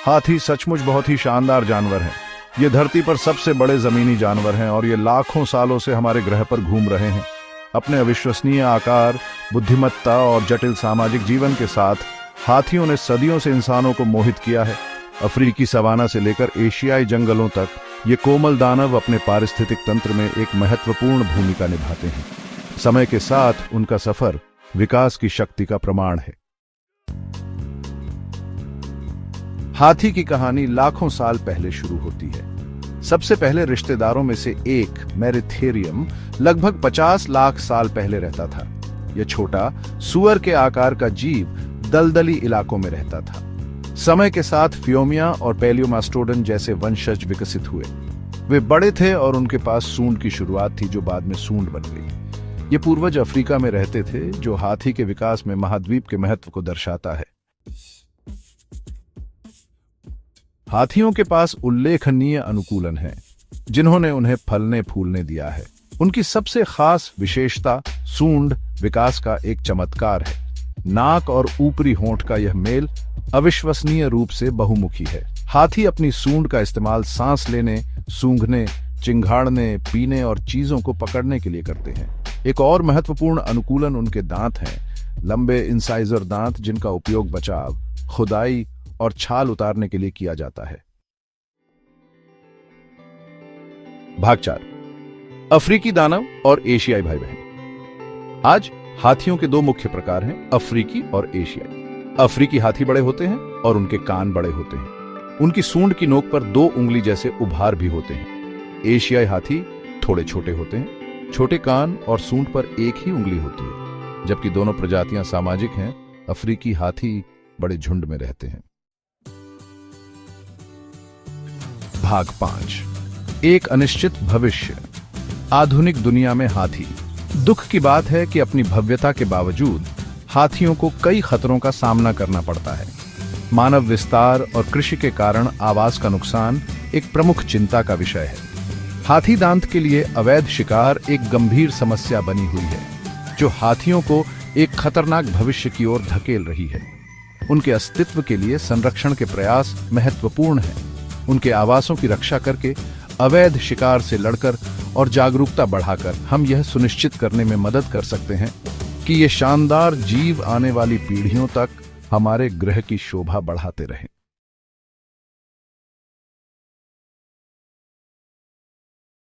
हाथी सचमुच बहुत ही शानदार जानवर हैं। ये धरती पर सबसे बड़े जमीनी जानवर हैं और ये लाखों सालों से हमारे ग्रह पर घूम रहे हैं। अपने अविश्वसनीय आकार, बुद्धिमत्ता और जटिल सामाजिक जीवन के साथ हाथियों ने सदियों से इंसानों को मोहित किया है। अफ्रीकी सवाना से लेकर एशियाई जंगलों तक ये कोमल दानव अपने पारिस्थितिक तंत्र में एक महत्वपूर्ण भूमिका निभाते हैं। समय के साथ उनका सफर विकास की शक्ति का प्रमाण है। हाथी की कहानी लाखों साल पहले शुरू होती है। सबसे पहले रिश्तेदारों में से एक मेरिथेरियम लगभग 50 लाख साल पहले रहता था। यह छोटा सुअर के आकार का जीव दलदली इलाकों में रहता था। समय के साथ फियोमिया और पैलियोमास्टोडन जैसे वंशज विकसित हुए। वे बड़े थे और उनके पास सूंड की शुरुआत थी, जो बाद में सूंड बन गई। ये पूर्वज अफ्रीका में रहते थे, जो हाथी के विकास में महाद्वीप के महत्व को दर्शाता है। हाथियों के पास उल्लेखनीय अनुकूलन है, जिन्होंने उन्हें फलने फूलने दिया है। उनकी सबसे खास विशेषता सूंड विकास का एक चमत्कार है। नाक और ऊपरी होंठ का यह मेल अविश्वसनीय रूप से बहुमुखी है। हाथी अपनी सूंड का इस्तेमाल सांस लेने, सूंघने, चिंघाड़ने, पीने और चीजों को पकड़ने के लिए करते हैं। एक और महत्वपूर्ण अनुकूलन उनके दांत हैं। लंबे इंसाइजर दांत, जिनका उपयोग बचाव, खुदाई और छाल उतारने के लिए किया जाता है। भाग 4, अफ्रीकी दानव और एशियाई भाई बहन। आज हाथियों के दो मुख्य प्रकार हैं, अफ्रीकी और एशियाई। अफ्रीकी हाथी बड़े होते हैं और उनके कान बड़े होते हैं। उनकी सूंड की नोक पर 2 उंगली जैसे उभार भी होते हैं। एशियाई हाथी थोड़े छोटे होते हैं। छोटे कान और सूंड पर एक ही उंगली होती है। जबकि दोनों प्रजातियां सामाजिक हैं, अफ्रीकी हाथी बड़े झुंड में रहते हैं। भाग 5, एक अनिश्चित भविष्य। आधुनिक दुनिया में हाथी। दुख की बात है कि अपनी भव्यता के बावजूद हाथियों को कई खतरों का सामना करना पड़ता है। मानव विस्तार और कृषि के कारण आवास का नुकसान एक प्रमुख चिंता का विषय है। हाथी दांत के लिए अवैध शिकार एक गंभीर समस्या बनी हुई है, जो हाथियों को एक खतरनाक भविष्य की ओर धकेल रही है। उनके अस्तित्व के लिए संरक्षण के प्रयास महत्वपूर्ण हैं। उनके आवासों की रक्षा करके, अवैध शिकार से लड़कर और जागरूकता बढ़ाकर हम यह सुनिश्चित करने में मदद कर सकते हैं कि ये शानदार जीव आने वाली पीढ़ियों तक हमारे ग्रह की शोभा बढ़ाते रहें।